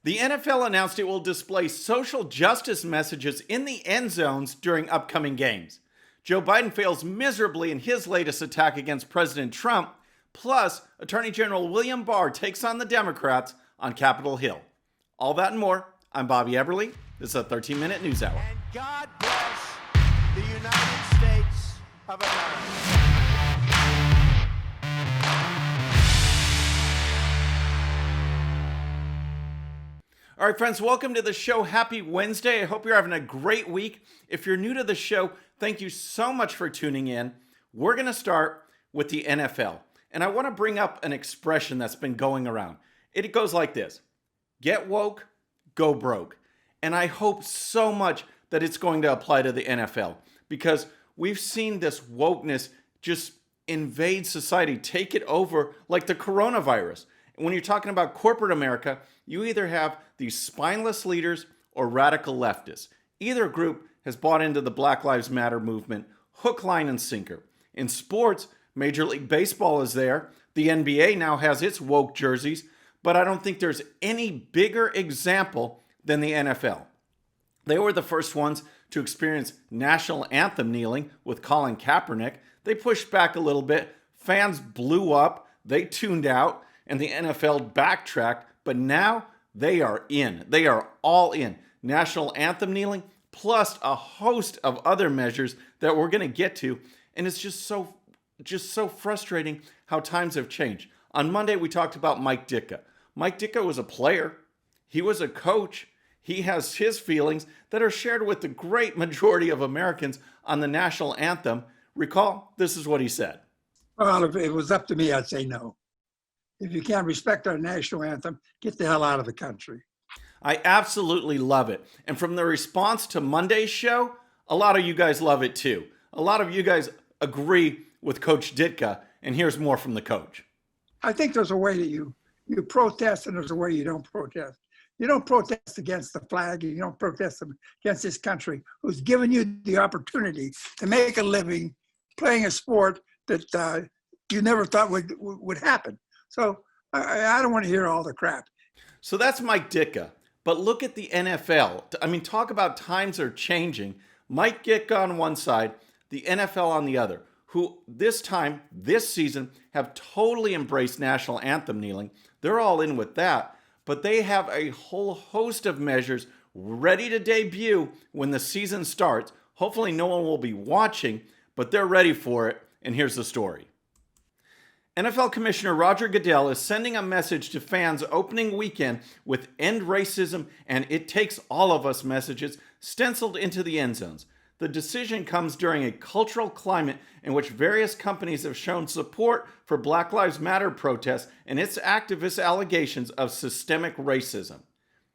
The NFL announced it will display social justice messages in the end zones during upcoming games. Joe Biden fails miserably in his latest attack against President Trump. Plus, Attorney General William Barr takes on the Democrats on Capitol Hill. All that and more. I'm Bobby Eberle. This is a 13-minute news hour. And God bless the United States of America. All right, friends, welcome to the show. Happy Wednesday. I hope you're having a great week. If you're new to the show, thank you so much for tuning in. We're going to start with the NFL. And I want to bring up an expression that's been going around. It goes like this: get woke, go broke. And I hope so much that it's going to apply to the NFL, because we've seen this wokeness just invade society, take it over like the coronavirus. And when you're talking about corporate America, you either have these spineless leaders or radical leftists. Either group has bought into the Black Lives Matter movement, hook, line, and sinker. In sports, Major League Baseball is there. The NBA now has its woke jerseys, but I don't think there's any bigger example than the NFL. They were the first ones to experience national anthem kneeling with Colin Kaepernick. They pushed back a little bit. Fans blew up. They tuned out. And the NFL backtracked, but now they are in. They are all in. National anthem kneeling, plus a host of other measures that we're going to get to. And it's just so frustrating how times have changed. On Monday, we talked about Mike Ditka. Mike Ditka was a player. He was a coach. He has his feelings that are shared with the great majority of Americans on the national anthem. Recall, this is what he said. Well, if it was up to me, I'd say no. If you can't respect our national anthem, get the hell out of the country. I absolutely love it. And from the response to Monday's show, a lot of you guys love it too. A lot of you guys agree with Coach Ditka, and here's more from the coach. I think there's a way that you protest, and there's a way you don't protest. You don't protest against the flag. You don't protest against this country who's given you the opportunity to make a living playing a sport that you never thought would happen. So I don't want to hear all the crap. So that's Mike Ditka. But look at the NFL. I mean, talk about times are changing. Mike Ditka on one side, the NFL on the other, who this season, have totally embraced national anthem kneeling. They're all in with that. But they have a whole host of measures ready to debut when the season starts. Hopefully no one will be watching, but they're ready for it. And here's the story. NFL Commissioner Roger Goodell is sending a message to fans opening weekend with "End Racism" and "It Takes All of Us" messages stenciled into the end zones. The decision comes during a cultural climate in which various companies have shown support for Black Lives Matter protests and its activist allegations of systemic racism.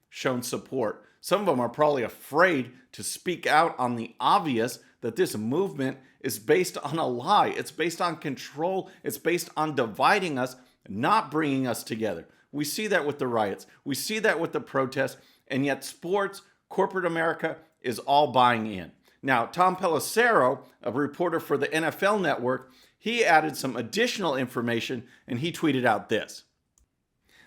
Shown support. Some of them are probably afraid to speak out on the obvious, that this movement is based on a lie. It's based on control. It's based on dividing us, not bringing us together. We see that with the riots. We see that with the protests. And yet sports, corporate America is all buying in. Now, Tom Pelissero, a reporter for the NFL Network, he added some additional information, and he tweeted out this.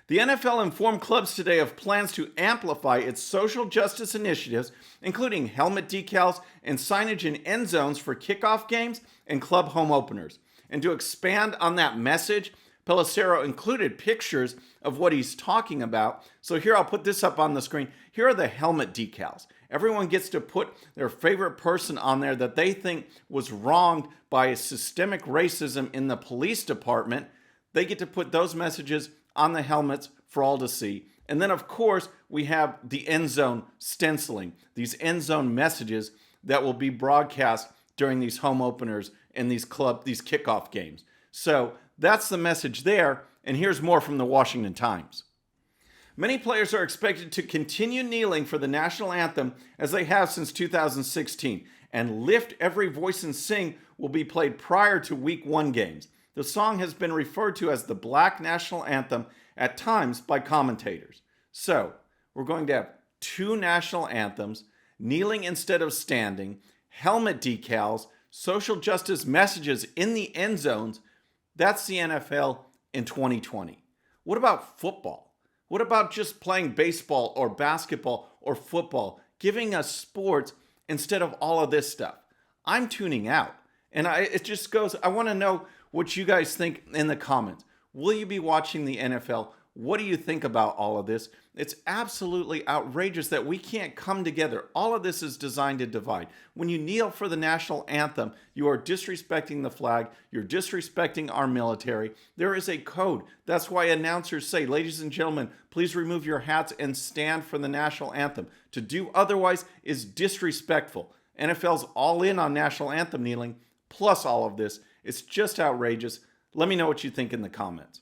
The NFL informed clubs today of plans to amplify its social justice initiatives, including helmet decals and signage in end zones for kickoff games and club home openers. And to expand on that message, Pelissero included pictures of what he's talking about. So here, I'll put this up on the screen. Here are the helmet decals. Everyone gets to put their favorite person on there that they think was wronged by systemic racism in the police department. They get to put those messages on the helmets for all to see. And then, of course, we have the end zone stenciling, these end zone messages that will be broadcast during these home openers and these kickoff games. So that's the message there. And here's more from the Washington Times. Many players are expected to continue kneeling for the national anthem as they have since 2016. And "Lift Every Voice and Sing" will be played prior to Week 1 games. The song has been referred to as the Black National Anthem at times by commentators. So, we're going to have two national anthems, kneeling instead of standing, helmet decals, social justice messages in the end zones. That's the NFL in 2020. What about football? What about just playing baseball or basketball or football, giving us sports instead of all of this stuff? I'm tuning out. And it just goes, I want to know what you guys think in the comments. Will you be watching the NFL? What do you think about all of this? It's absolutely outrageous that we can't come together. All of this is designed to divide. When you kneel for the national anthem, you are disrespecting the flag. You're disrespecting our military. There is a code. That's why announcers say, ladies and gentlemen, please remove your hats and stand for the national anthem. To do otherwise is disrespectful. NFL's all in on national anthem kneeling, plus all of this. It's just outrageous. Let me know what you think in the comments.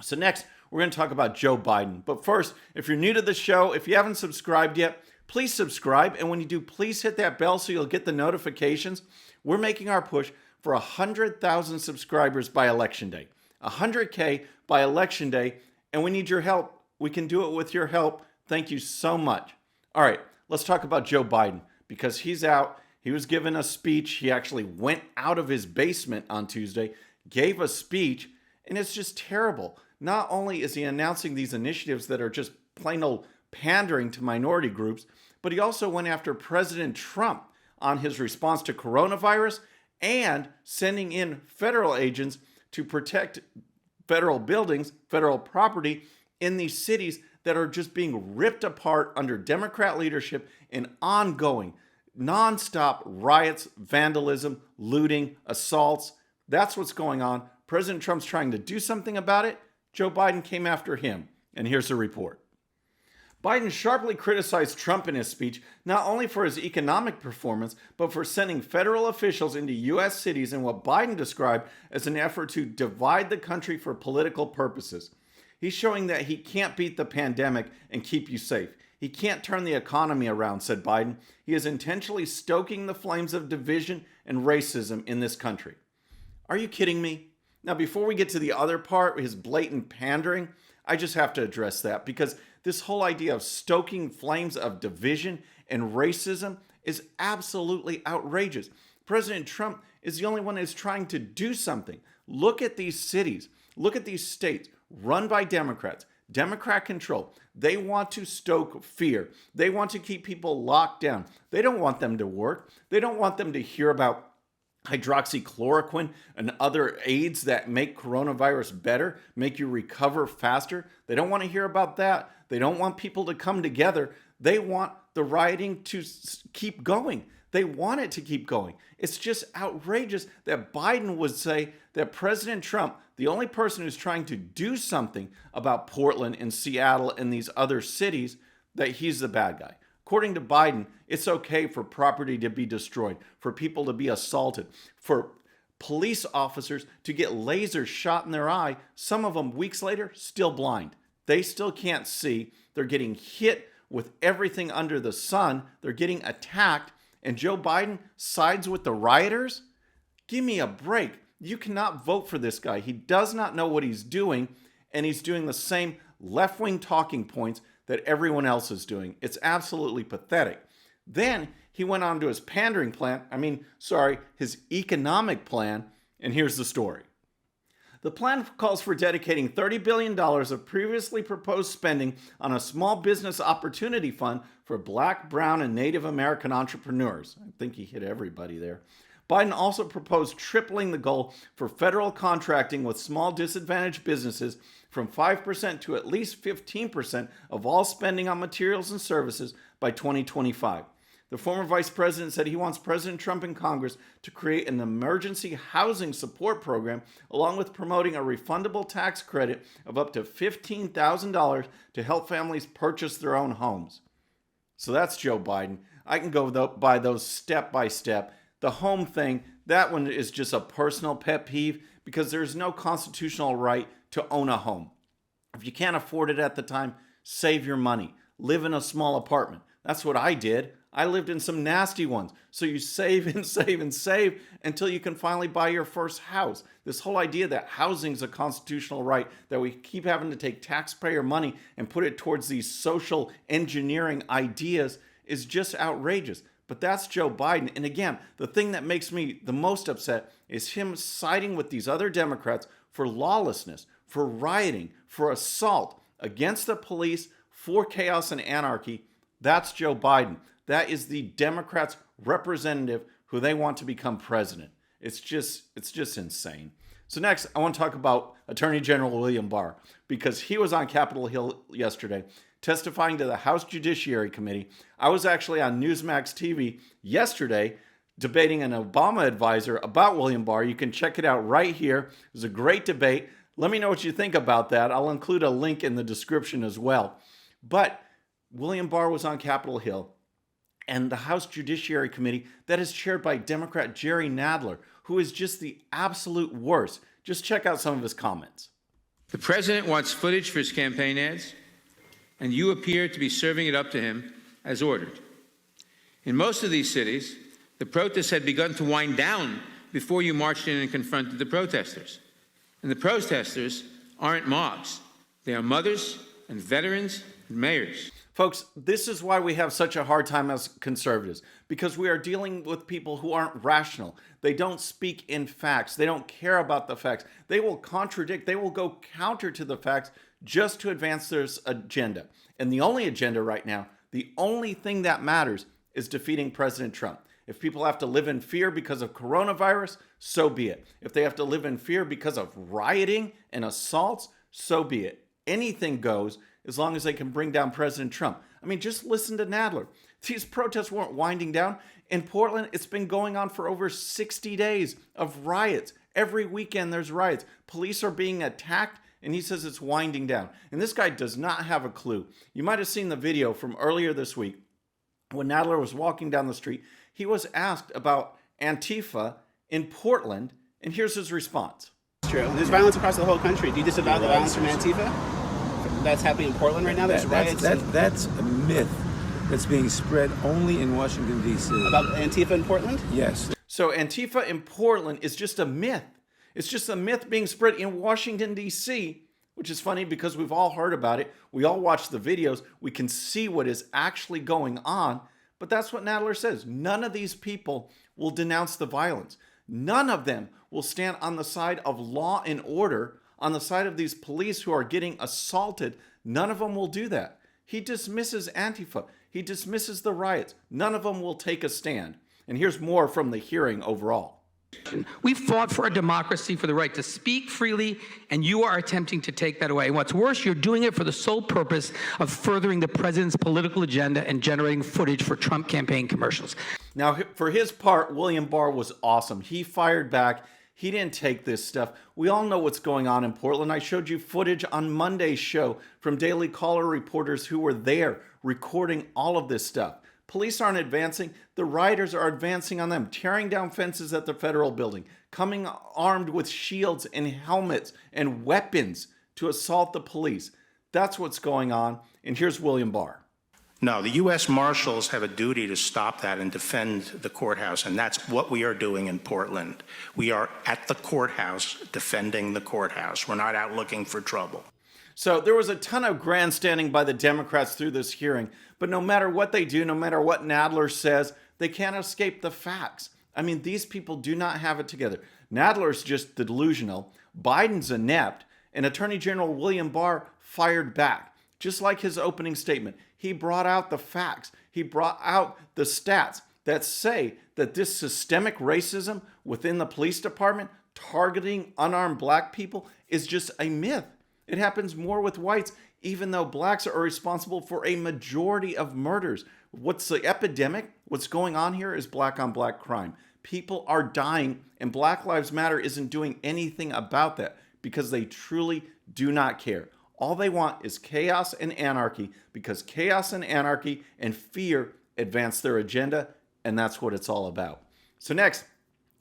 So next, we're going to talk about Joe Biden. But first, if you're new to the show, if you haven't subscribed yet, please subscribe. And when you do, please hit that bell so you'll get the notifications. We're making our push for 100,000 subscribers by Election Day. 100K by Election Day. And we need your help. We can do it with your help. Thank you so much. All right, let's talk about Joe Biden because he's out. He was given a speech. He actually went out of his basement on Tuesday, gave a speech, and it's just terrible. Not only is he announcing these initiatives that are just plain old pandering to minority groups, but he also went after President Trump on his response to coronavirus and sending in federal agents to protect federal buildings, federal property in these cities that are just being ripped apart under Democrat leadership in ongoing, nonstop riots, vandalism, looting, assaults. That's what's going on. President Trump's trying to do something about it. Joe Biden came after him. And here's the report. Biden sharply criticized Trump in his speech, not only for his economic performance, but for sending federal officials into U.S. cities in what Biden described as an effort to divide the country for political purposes. He's showing that he can't beat the pandemic and keep you safe. He can't turn the economy around, said Biden. He is intentionally stoking the flames of division and racism in this country. Are you kidding me? Now, before we get to the other part, his blatant pandering, I just have to address that because this whole idea of stoking flames of division and racism is absolutely outrageous. President Trump is the only one that's trying to do something. Look at these cities. Look at these states run by Democrats, Democrat control. They want to stoke fear. They want to keep people locked down. They don't want them to work. They don't want them to hear about hydroxychloroquine and other aids that make coronavirus better, make you recover faster. They don't want to hear about that. They don't want people to come together. They want the rioting to keep going. They want it to keep going. It's just outrageous that Biden would say that President Trump, the only person who's trying to do something about Portland and Seattle and these other cities, that he's the bad guy. According to Biden, it's okay for property to be destroyed, for people to be assaulted, for police officers to get lasers shot in their eye, some of them weeks later still blind. They still can't see. They're getting hit with everything under the sun. They're getting attacked. And Joe Biden sides with the rioters? Give me a break. You cannot vote for this guy. He does not know what he's doing, and he's doing the same left-wing talking points that everyone else is doing. It's absolutely pathetic. Then he went on to his pandering plan, his economic plan, and here's the story. The plan calls for dedicating $30 billion of previously proposed spending on a small business opportunity fund for Black, Brown, and Native American entrepreneurs. I think he hit everybody there. Biden also proposed tripling the goal for federal contracting with small disadvantaged businesses from 5% to at least 15% of all spending on materials and services by 2025. The former vice president said he wants President Trump and Congress to create an emergency housing support program, along with promoting a refundable tax credit of up to $15,000 to help families purchase their own homes. So that's Joe Biden. I can go by those step by step. The home thing, that one is just a personal pet peeve because there's no constitutional right to own a home. If you can't afford it at the time, save your money. Live in a small apartment. That's what I did. I lived in some nasty ones. So you save and save and save until you can finally buy your first house. This whole idea that housing is a constitutional right, that we keep having to take taxpayer money and put it towards these social engineering ideas is just outrageous. But that's Joe Biden. And again, the thing that makes me the most upset is him siding with these other Democrats for lawlessness, for rioting, for assault against the police, for chaos and anarchy, that's Joe Biden. That is the Democrats' representative who they want to become president. It's just insane. So next, I want to talk about Attorney General William Barr, because he was on Capitol Hill yesterday testifying to the House Judiciary Committee. I was actually on Newsmax TV yesterday debating an Obama advisor about William Barr. You can check it out right here. It was a great debate. Let me know what you think about that. I'll include a link in the description as well. But William Barr was on Capitol Hill, and the House Judiciary Committee that is chaired by Democrat Jerry Nadler, who is just the absolute worst. Just check out some of his comments. The president wants footage for his campaign ads, and you appear to be serving it up to him as ordered. In most of these cities, the protests had begun to wind down before you marched in and confronted the protesters. And the protesters aren't mobs. They are mothers and veterans and mayors. Folks, this is why we have such a hard time as conservatives, because we are dealing with people who aren't rational. They don't speak in facts. They don't care about the facts. They will contradict. They will go counter to the facts just to advance their agenda. And the only agenda right now, the only thing that matters, is defeating President Trump. If people have to live in fear because of coronavirus, so be it. If they have to live in fear because of rioting and assaults, so be it. Anything goes as long as they can bring down President Trump. I mean, just listen to Nadler. These protests weren't winding down. In Portland, it's been going on for over 60 days of riots. Every weekend there's riots. Police are being attacked, and he says it's winding down. And this guy does not have a clue. You might have seen the video from earlier this week when Nadler was walking down the street. He was asked about Antifa in Portland, and here's his response. It's true. There's violence across the whole country. Do you disavow the violence from Antifa? That's happening in Portland right now? There's riots. That's a myth that's being spread only in Washington, D.C. About Antifa in Portland? Yes. So Antifa in Portland is just a myth. It's just a myth being spread in Washington, D.C., which is funny because we've all heard about it. We all watch the videos. We can see what is actually going on. But that's what Nadler says. None of these people will denounce the violence. None of them will stand on the side of law and order, on the side of these police who are getting assaulted. None of them will do that. He dismisses Antifa. He dismisses the riots. None of them will take a stand. And here's more from the hearing overall. We fought for a democracy, for the right to speak freely, and you are attempting to take that away. And what's worse, you're doing it for the sole purpose of furthering the president's political agenda and generating footage for Trump campaign commercials. Now, for his part, William Barr was awesome. He fired back. He didn't take this stuff. We all know what's going on in Portland. I showed you footage on Monday's show from Daily Caller reporters who were there recording all of this stuff. Police aren't advancing. The rioters are advancing on them, tearing down fences at the federal building, coming armed with shields and helmets and weapons to assault the police. That's what's going on. And here's William Barr. No, the U.S. Marshals have a duty to stop that and defend the courthouse, and that's what we are doing in Portland. We are at the courthouse defending the courthouse. We're not out looking for trouble. So there was a ton of grandstanding by the Democrats through this hearing, but no matter what they do, no matter what Nadler says, they can't escape the facts. I mean, these people do not have it together. Nadler's just delusional, Biden's inept, and Attorney General William Barr fired back. Just like his opening statement, he brought out the facts. He brought out the stats that say that this systemic racism within the police department targeting unarmed black people is just a myth. It happens more with whites, even though blacks are responsible for a majority of murders. What's the epidemic? What's going on here is black on black crime. People are dying, and Black Lives Matter isn't doing anything about that because they truly do not care. All they want is chaos and anarchy, because chaos and anarchy and fear advance their agenda, and that's what it's all about. So next,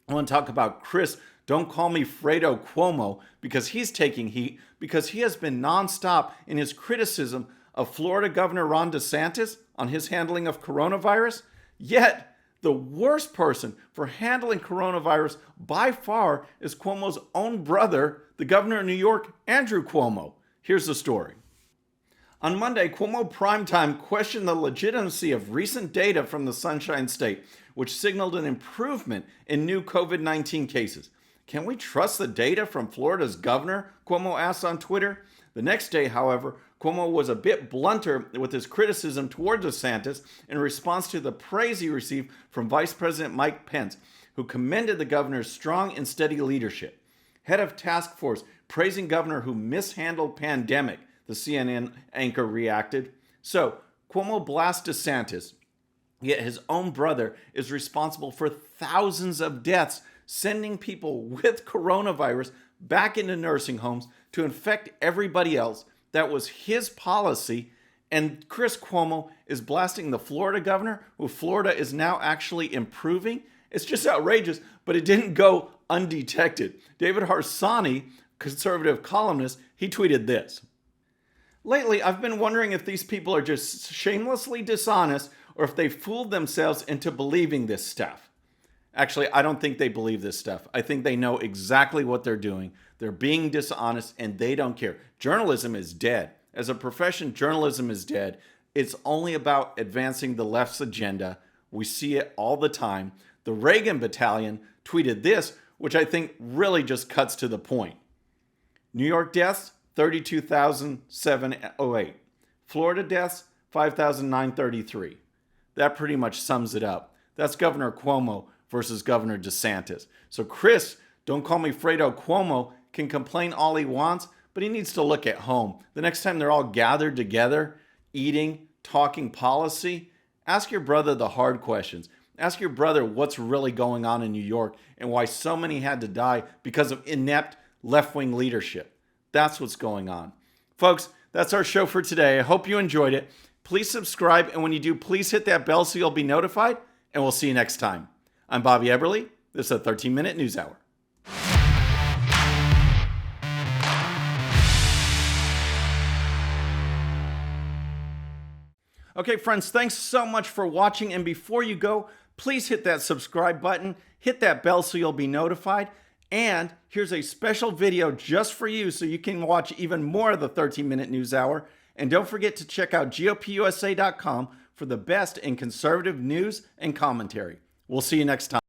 I want to talk about Chris, don't call me Fredo Cuomo, because he's taking heat, because he has been nonstop in his criticism of Florida Governor Ron DeSantis on his handling of coronavirus. Yet, the worst person for handling coronavirus by far is Cuomo's own brother, the governor of New York, Andrew Cuomo. Here's the story. On Monday, Cuomo Primetime questioned the legitimacy of recent data from the Sunshine State, which signaled an improvement in new COVID-19 cases. Can we trust the data from Florida's governor? Cuomo asked on Twitter. The next day, however, Cuomo was a bit blunter with his criticism toward DeSantis in response to the praise he received from Vice President Mike Pence, who commended the governor's strong and steady leadership. Head of task force praising governor who mishandled pandemic, the CNN anchor reacted. So, Cuomo blasts DeSantis, yet his own brother is responsible for thousands of deaths, sending people with coronavirus back into nursing homes to infect everybody else. That was his policy. And Chris Cuomo is blasting the Florida governor, who Florida is now actually improving. It's just outrageous, but it didn't go undetected. David Harsanyi, conservative columnist, he tweeted this. Lately, I've been wondering if these people are just shamelessly dishonest or if they fooled themselves into believing this stuff. Actually, I don't think they believe this stuff. I think they know exactly what they're doing. They're being dishonest and they don't care. Journalism is dead. As a profession, journalism is dead. It's only about advancing the left's agenda. We see it all the time. The Reagan Battalion tweeted this, which I think really just cuts to the point. New York deaths, 32,708. Florida deaths, 5,933. That pretty much sums it up. That's Governor Cuomo versus Governor DeSantis. So Chris, don't call me Fredo Cuomo, can complain all he wants, but he needs to look at home. The next time they're all gathered together, eating, talking policy, ask your brother the hard questions. Ask your brother what's really going on in New York and why so many had to die because of inept left-wing leadership. That's what's going on. Folks, that's our show for today. I hope you enjoyed it. Please subscribe, and when you do, please hit that bell so you'll be notified, and we'll see you next time. I'm Bobby Eberle. This is a 13-minute news hour. Okay, friends, thanks so much for watching, and before you go, please hit that subscribe button, hit that bell so you'll be notified, and here's a special video just for you so you can watch even more of the 13-minute news hour. And don't forget to check out GOPUSA.com for the best in conservative news and commentary. We'll see you next time.